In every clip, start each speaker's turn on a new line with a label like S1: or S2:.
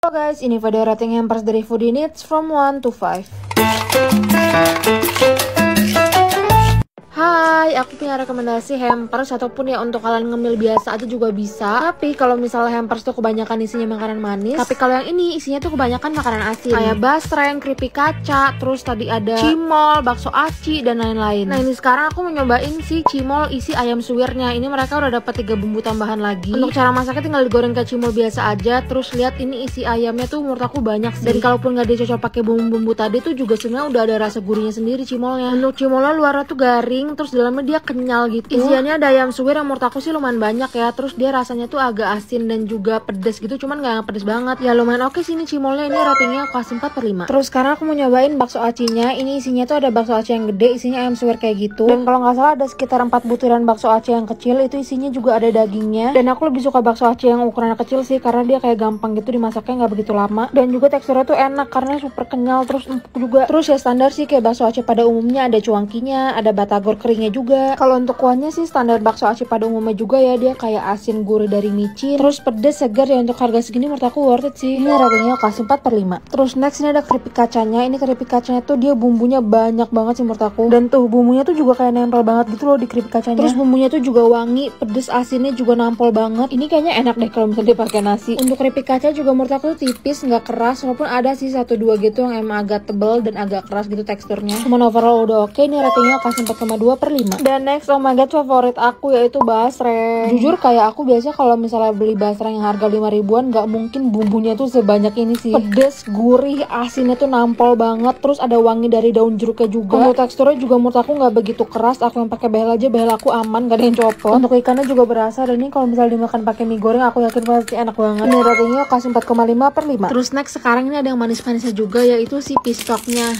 S1: Halo guys, ini video rating hampers dari Foodie Needs from 1 to 5. Hai, aku punya rekomendasi hampers ataupun ya untuk kalian ngemil biasa aja juga bisa. Tapi kalau misalnya hampers tuh kebanyakan isinya makanan manis, tapi kalau yang ini isinya tuh kebanyakan makanan asin, kayak basreng, keripik kaca, terus tadi ada cimol, bakso aci, dan lain-lain. Nah ini sekarang aku mau nyobain si cimol isi ayam suwirnya. Ini mereka udah dapat 3 bumbu tambahan lagi. Untuk cara masaknya tinggal digoreng kayak cimol biasa aja. Terus lihat ini isi ayamnya tuh menurut aku banyak sih. Dan kalaupun nggak dicocol pakai bumbu-bumbu tadi tuh juga sebenarnya udah ada rasa gurihnya sendiri cimolnya. Untuk cimolnya luarnya tuh garing, terus dalamnya dia kenyal gitu. Isiannya ada ayam suwir yang menurut aku sih lumayan banyak ya. Terus dia rasanya tuh agak asin dan juga pedes gitu, cuman gak yang pedes banget. Ya lumayan oke sih ini cimolnya. Ini ratingnya aku kasih 4/5. Terus sekarang aku mau nyobain bakso acinya. Ini isinya tuh ada bakso aci yang gede, isinya ayam suwir kayak gitu. Dan kalau nggak salah ada sekitar 4 butiran bakso aci yang kecil. Itu isinya juga ada dagingnya. Dan aku lebih suka bakso aci yang ukurannya kecil sih, karena dia kayak gampang gitu dimasaknya, nggak begitu lama. Dan juga teksturnya tuh enak karena super kenyal, terus empuk juga. Terus ya standar sih kayak bakso aci pada umumnya, ada cuangkinya, ada batagor keringnya juga. Kalau untuk kuahnya sih standar bakso aci pada umumnya juga ya, dia kayak asin gurih dari micin, terus pedes segar ya. Untuk harga segini menurut aku worth it sih. Ini ratingnya aku kasih 4/5. Terus next ini ada keripik kacanya. Ini keripik kacanya tuh dia bumbunya banyak banget sih menurut aku. Dan tuh bumbunya tuh juga kayak nempel banget gitu loh di keripik kacanya. Terus bumbunya tuh juga wangi, pedes, asinnya juga nampol banget. Ini kayaknya enak deh kalau misalnya dipakai nasi. Untuk keripik kaca juga menurut aku tuh tipis, nggak keras, walaupun ada sih 1-2 gitu yang emang agak tebel dan agak keras gitu teksturnya. Cuman overall udah oke. Ini ratingnya aku kasih 4,2/5. Dan next, oh my god, favorit aku yaitu basreng. Jujur kayak aku biasa kalau misalnya beli basreng yang harga 5 ribuan, nggak mungkin bumbunya tuh sebanyak ini sih. Pedes, gurih, asinnya tuh nampol banget. Terus ada wangi dari daun jeruknya juga. Untuk teksturnya juga menurut aku nggak begitu keras. Aku yang pakai behel aja, behel aku aman, gak ada yang copot. Untuk ikannya juga berasa. Dan ini kalau misalnya dimakan pakai mie goreng, aku yakin pasti enak banget. Ini ratingnya aku kasih 4,5/5. Terus next sekarang ini ada yang manis-manisnya juga, yaitu si pistoknya.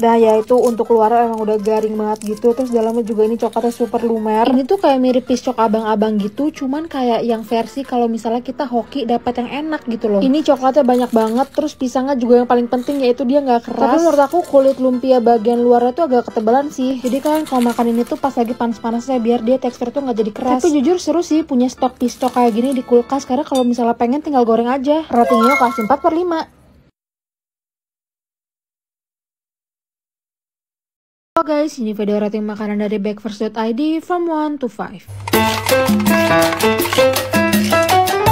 S1: Nah ya itu untuk luarnya emang udah garing banget gitu. Terus dalamnya juga ini coklatnya super lumer. Ini tuh kayak mirip pistok abang-abang gitu, cuman kayak yang versi kalau misalnya kita hoki dapat yang enak gitu loh. Ini coklatnya banyak banget. Terus pisangnya juga yang paling penting, yaitu dia nggak keras. Tapi menurut aku kulit lumpia bagian luarnya tuh agak ketebalan sih. Jadi kalian kalau makan ini tuh pas lagi panas-panasnya, biar dia tekstur tuh nggak jadi keras. Tapi jujur seru sih punya stok pistok kayak gini di kulkas, karena kalau misalnya pengen tinggal goreng aja. Ratingnya kasih 4/5. Halo guys, ini video rating makanan dari Backverse.id from 1 to 5.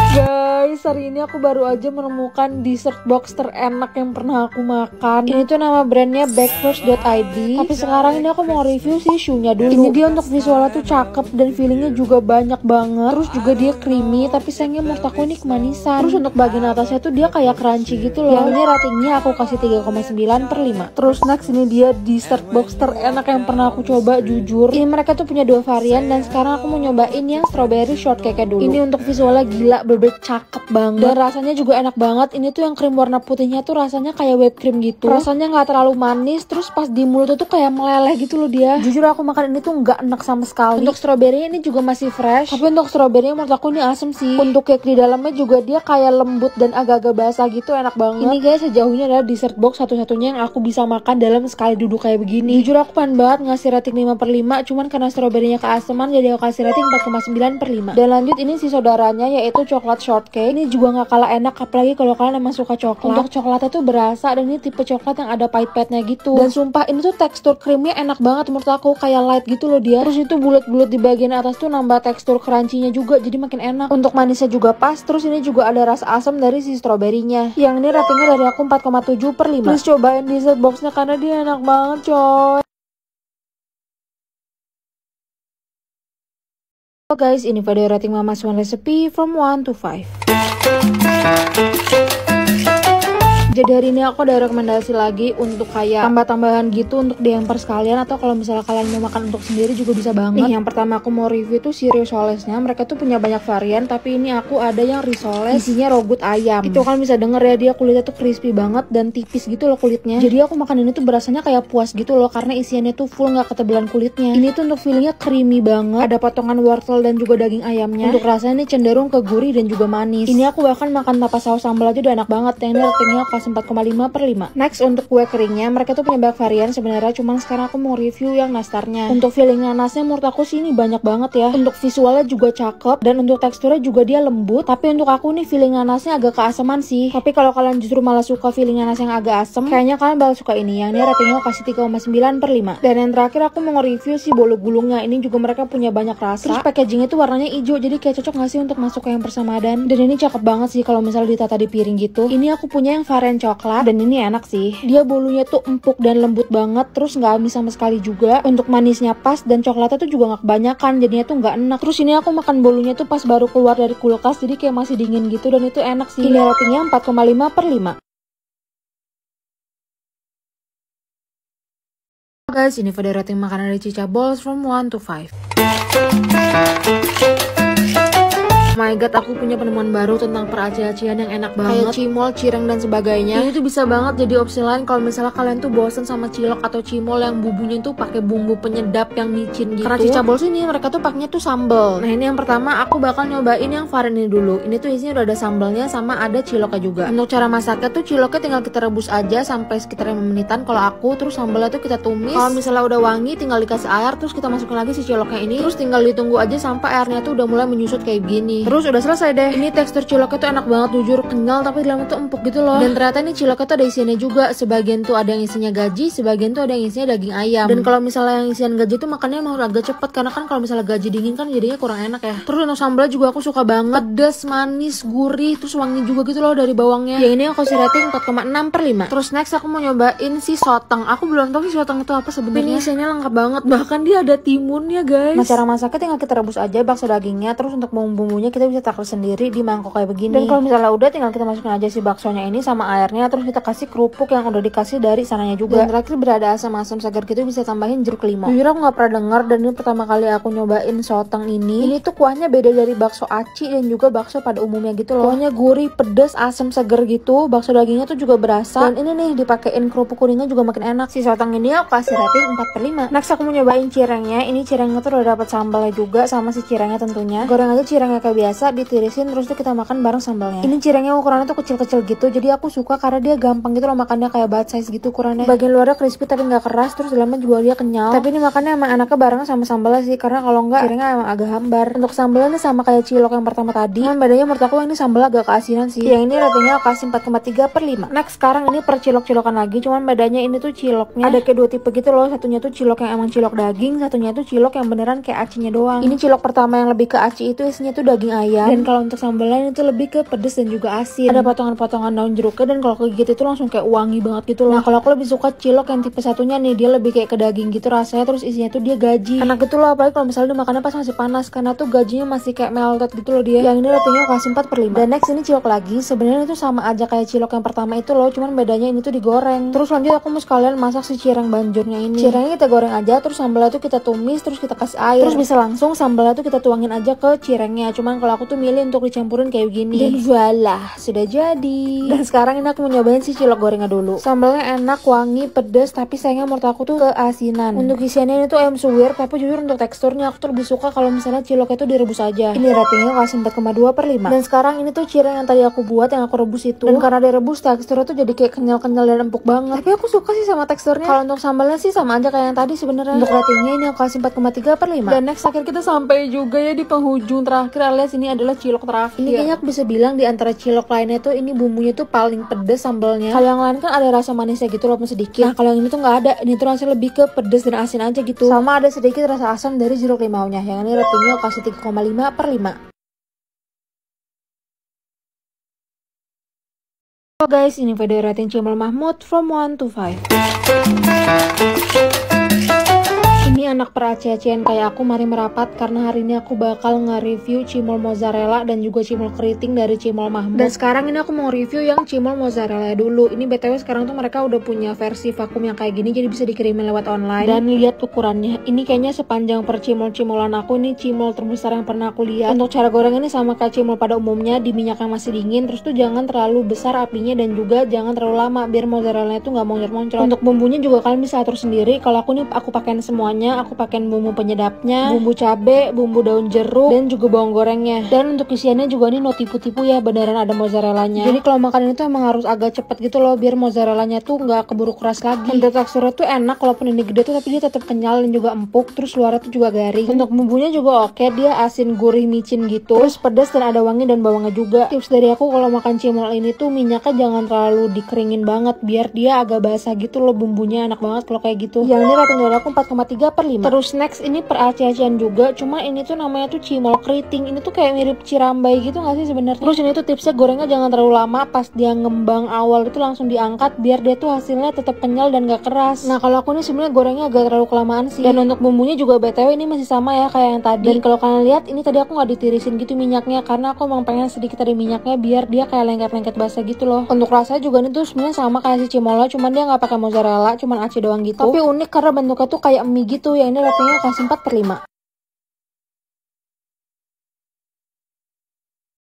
S1: Guys, hari ini aku baru aja menemukan dessert box terenak yang pernah aku makan. Ini tuh nama brandnya Backverse.id. Tapi sekarang ini aku mau review sih shoe-nya dulu. Ini dia untuk visualnya tuh cakep dan feelingnya juga banyak banget. Terus juga dia creamy, tapi sayangnya menurut aku ini kemanisan. Terus untuk bagian atasnya tuh dia kayak crunchy gitu loh. Yang ini ratingnya aku kasih 3,9/5. Terus next ini dia dessert box terenak yang pernah aku coba, jujur. Ini mereka tuh punya 2 varian, dan sekarang aku mau nyobain yang strawberry shortcake dulu. Ini untuk visualnya gila, bener-bener cakep banget. Dan rasanya juga enak banget. Ini tuh yang krim warna putihnya tuh rasanya kayak whipped cream gitu. Rasanya nggak terlalu manis, terus pas di mulut tuh kayak meleleh gitu loh dia. Jujur aku makan ini tuh nggak enak sama sekali. Untuk strawberry ini juga masih fresh, tapi untuk strawberry menurut aku ini asem sih. Untuk cake di dalamnya juga dia kayak lembut dan agak-agak basah gitu, enak banget. Ini guys sejauhnya adalah dessert box satu-satunya yang aku bisa makan dalam sekali duduk kayak begini. Jujur aku pengen banget ngasih rating 5/5, cuman karena strawberry-nya keaseman jadi aku kasih rating 4,9/5. Dan lanjut ini si saudaranya yaitu coklat shortcake. Ini juga nggak kalah enak, apalagi kalau kalian emang suka coklat. Untuk coklatnya tuh berasa, dan ini tipe coklat yang ada pahit-pahitnya gitu. Dan sumpah ini tuh tekstur krimnya enak banget menurut aku, kayak light gitu loh dia. Terus itu bulat-bulat di bagian atas tuh nambah tekstur crunchy-nya juga, jadi makin enak. Untuk manisnya juga pas. Terus ini juga ada rasa asam dari si stroberinya. Yang ini ratingnya dari aku 4,7/5. Terus cobain dessert boxnya karena dia enak banget coy. Halo guys, ini video rating Mama's One Recipe from 1 to 5. Jadi hari ini aku ada rekomendasi lagi untuk kayak tambah-tambahan gitu untuk di hampers kalian, atau kalau misalnya kalian mau makan untuk sendiri juga bisa banget. Yang pertama aku mau review tuh si risolesnya. Mereka tuh punya banyak varian, tapi ini aku ada yang risoles isinya rogut ayam. Itu kalian bisa denger ya, dia kulitnya tuh crispy banget dan tipis gitu loh kulitnya. Jadi aku makan ini tuh berasanya kayak puas gitu loh, karena isiannya tuh full, nggak ketebalan kulitnya. Ini tuh untuk feelingnya creamy banget, ada potongan wortel dan juga daging ayamnya. Untuk rasanya ini cenderung ke gurih dan juga manis. Ini aku bahkan makan tanpa saus sambal aja udah enak banget. Yang ini ratingnya kasih kasih 4,5/5. Next untuk kue keringnya, mereka tuh punya banyak varian sebenarnya, cuman sekarang aku mau review yang nastarnya. Untuk feeling nanasnya menurut aku sih ini banyak banget ya. Untuk visualnya juga cakep dan untuk teksturnya juga dia lembut. Tapi untuk aku nih feeling nanasnya agak keasaman sih. Tapi kalau kalian justru malah suka feeling nanas yang agak asem, kayaknya kalian bakal suka ini. Yang ini ratingnya aku kasih 3,9/5. Dan yang terakhir aku mau nge-review si bolu gulungnya. Ini juga mereka punya banyak rasa. Terus packagingnya tuh warnanya hijau, jadi kayak cocok gak sih untuk masuk ke yang persamadan. Dan ini cakep banget sih kalau misalnya ditata di piring gitu. Ini aku punya yang varian coklat dan ini enak sih. Dia bolunya tuh empuk dan lembut banget, terus nggak amis sama sekali juga. Untuk manisnya pas dan coklatnya tuh juga nggak kebanyakan, jadinya tuh nggak enak. Terus ini aku makan bolunya tuh pas baru keluar dari kulkas, jadi kayak masih dingin gitu dan itu enak sih. Ini ratingnya 4,5/5. Guys, ini video rating makanan dari Cica Balls from 1 to 5. Oh my god, aku punya penemuan baru tentang peraci-acian yang enak banget, kayak cimol, cireng dan sebagainya. Ini tuh bisa banget jadi opsi lain kalau misalnya kalian tuh bosen sama cilok atau cimol yang bumbunya tuh pakai bumbu penyedap yang micin gitu. Karena Cica Balls ini mereka tuh paknya tuh sambal. Nah ini yang pertama aku bakal nyobain yang varian ini dulu. Ini tuh isinya udah ada sambalnya sama ada ciloknya juga. Untuk cara masaknya tuh ciloknya tinggal kita rebus aja sampai sekitar 5 menitan kalau aku. Terus sambalnya tuh kita tumis. Kalau misalnya udah wangi tinggal dikasih air, terus kita masukin lagi si ciloknya ini. Terus tinggal ditunggu aja sampai airnya tuh udah mulai menyusut kayak gini. Terus udah selesai deh. Ini tekstur ciloknya tuh enak banget, jujur kenyal tapi di dalamnya tuh empuk gitu loh. Dan ternyata ini ciloknya tuh ada isiannya juga. Sebagian tuh ada yang isinya gaji, sebagian tuh ada yang isinya daging ayam. Dan kalau misalnya yang isian gaji tuh makannya mau agak cepet karena kan kalau misalnya gaji dingin kan jadinya kurang enak ya. Terus untuk sambalnya juga aku suka banget, pedas, manis, gurih, terus wangi juga gitu loh dari bawangnya. Yang ini aku kasih rating 4,6/5. Terus next aku mau nyobain si soteng. Aku belum tahu si soteng itu apa sebenarnya. Ini isinya lengkap banget, bahkan dia ada timunnya guys. Nah cara masaknya tinggal kita rebus aja bakso dagingnya. Terus untuk bumbu-bumbunya kita bisa taruh sendiri di mangkok kayak begini. Dan kalau misalnya udah tinggal kita masukin aja si baksonya ini sama airnya. Terus kita kasih kerupuk yang udah dikasih dari sananya juga. Dan terakhir berada asam-asam segar gitu bisa tambahin jeruk limau. Jujur aku gak pernah denger dan ini pertama kali aku nyobain soteng ini. Ini tuh kuahnya beda dari bakso aci dan juga bakso pada umumnya gitu loh. Kuahnya gurih, pedas, asam, segar gitu. Bakso dagingnya tuh juga berasa. Dan ini nih dipakein kerupuk kuningnya juga makin enak. Si soteng ini aku kasih rating 4/5. Next aku mau nyobain cirengnya. Ini cirengnya tuh udah dapat sambalnya juga sama si cirengnya tentunya. Goreng aja cirengnya kayak biasa, ditirisin terus tuh kita makan bareng sambalnya. Ini cirengnya ukurannya tuh kecil-kecil gitu, jadi aku suka karena dia gampang gitu loh makannya, kayak bite size gitu ukurannya. Bagian luarnya crispy tapi nggak keras, terus dalamnya juga dia kenyal. Tapi ini makannya emang enaknya bareng sama sambalnya sih, karena kalau nggak cirengnya emang agak hambar. Untuk sambalnya ini sama kayak cilok yang pertama tadi, cuman bedanya menurut aku ini sambal agak keasinan sih. Yang ini ratingnya aku kasih 4,3/5. Next sekarang ini per cilok-cilokan lagi, cuman bedanya ini tuh ciloknya ada kayak dua tipe gitu loh. Satunya tuh cilok yang emang cilok daging, satunya tuh cilok yang beneran kayak acinya doang. Ini cilok pertama yang lebih ke aci itu isinya tuh daging ayam. Dan kalau untuk sambalnya itu lebih ke pedes dan juga asin. Ada potongan-potongan daun jeruknya dan kalau kegigit itu langsung kayak wangi banget gitu loh. Nah kalau aku lebih suka cilok yang tipe satunya nih, dia lebih kayak ke daging gitu rasanya, terus isinya tuh dia gaji. Enak gitu loh, apalagi kalau misalnya dimakannya pas masih panas karena tuh gajinya masih kayak melted gitu loh dia. Yang ini ratingnya aku kasih 4/5. Dan next ini cilok lagi, sebenarnya itu sama aja kayak cilok yang pertama itu loh, cuman bedanya ini tuh digoreng. Terus lanjut aku mau sekalian masak si cireng banjurnya ini. Cirengnya kita goreng aja, terus sambalnya tuh kita tumis, terus kita kasih air. Terus bisa langsung sambalnya tuh kita tuangin aja ke cirengnya. Cuman kalau aku tuh milih untuk dicampurin kayak gini. Dan voila, sudah jadi. Dan sekarang ini aku mau nyobain si cilok gorengnya dulu. Sambalnya enak, wangi, pedas, tapi sayangnya menurut aku tuh keasinan. Untuk isiannya ini tuh ayam suwir, tapi jujur untuk teksturnya aku tuh lebih suka kalau misalnya ciloknya tuh direbus aja. Ini ratingnya aku kasih 4,2/5. Dan sekarang ini tuh cireng yang tadi aku buat, yang aku rebus itu. Dan karena direbus teksturnya tuh jadi kayak kenyal-kenyal dan empuk banget. Tapi aku suka sih sama teksturnya. Kalau untuk sambalnya sih sama aja kayak yang tadi sebenarnya. Untuk ratingnya ini aku kasih 4,3/5. Dan next akhir kita sampai juga ya di penghujung terakhir, alias ini adalah cilok terakhir. Ini kayaknya aku bisa bilang di antara cilok lainnya tuh ini bumbunya tuh paling pedes sambalnya. Kalau yang lain kan ada rasa manisnya gitu loh sedikit. Nah kalau yang ini tuh nggak ada. Ini tuh rasanya lebih ke pedes dan asin aja gitu. Sama ada sedikit rasa asam dari jeruk limaunya. Yang ini ratingnya aku kasih 3,5/5. Oh guys, ini video rating Cimol Mahmud from 1 to 5. Ini anak peraci-acian kayak aku mari merapat karena hari ini aku bakal nge-review cimol mozzarella dan juga cimol keriting dari Cimol Mahmud. Dan sekarang ini aku mau review yang cimol mozzarella dulu. Ini BTW sekarang tuh mereka udah punya versi vakum yang kayak gini, jadi bisa dikirimin lewat online. Dan lihat ukurannya. Ini kayaknya sepanjang per cimol-cimolan aku ini cimol terbesar yang pernah aku lihat. Untuk cara goreng ini sama kayak cimol pada umumnya, di minyak yang masih dingin. Terus tuh jangan terlalu besar apinya dan juga jangan terlalu lama biar mozzarella itu nggak moncrat-moncrat. Untuk bumbunya juga kalian bisa atur sendiri. Kalau aku nih aku pakein semuanya. semuanya aku pakein bumbu penyedapnya, bumbu cabe, bumbu daun jeruk, dan juga bawang gorengnya. Dan untuk isiannya juga ini no tipu-tipu ya, beneran ada mozzarellanya. Jadi kalau makan itu emang harus agak cepet gitu loh, biar mozzarellanya tuh nggak keburu keras lagi. Untuk teksturnya tuh enak, walaupun ini gede tuh tapi dia tetap kenyal dan juga empuk, terus luarnya tuh juga garing. Untuk bumbunya juga oke, dia asin gurih micin gitu, terus pedas dan ada wangi dan bawangnya juga. Tips dari aku kalau makan cimol ini tuh minyaknya jangan terlalu dikeringin banget, biar dia agak basah gitu loh bumbunya, enak banget kalau kayak gitu. Yang ini rating dari aku 4,3/5. Terus next ini per aci-acian juga, cuma ini tuh namanya tuh cimol keriting. Ini tuh kayak mirip cirambai gitu gak sih sebenarnya? Terus ini tuh tipsnya gorengnya jangan terlalu lama, pas dia ngembang awal itu langsung diangkat biar dia tuh hasilnya tetap kenyal dan gak keras. Nah kalau aku nih sebenarnya gorengnya agak terlalu kelamaan sih. Dan untuk bumbunya juga BTW ini masih sama ya kayak yang tadi. Dan kalau kalian lihat ini tadi aku nggak ditirisin gitu minyaknya, karena aku emang pengen sedikit ada minyaknya biar dia kayak lengket-lengket basah gitu loh. Untuk rasanya juga ini tuh sebenarnya sama kayak si cimolnya, cuman dia nggak pakai mozzarella, cuman aci doang gitu. Tapi unik karena bentuknya tuh kayak mie gitu. Yang ini ratingnya kasih 4/5.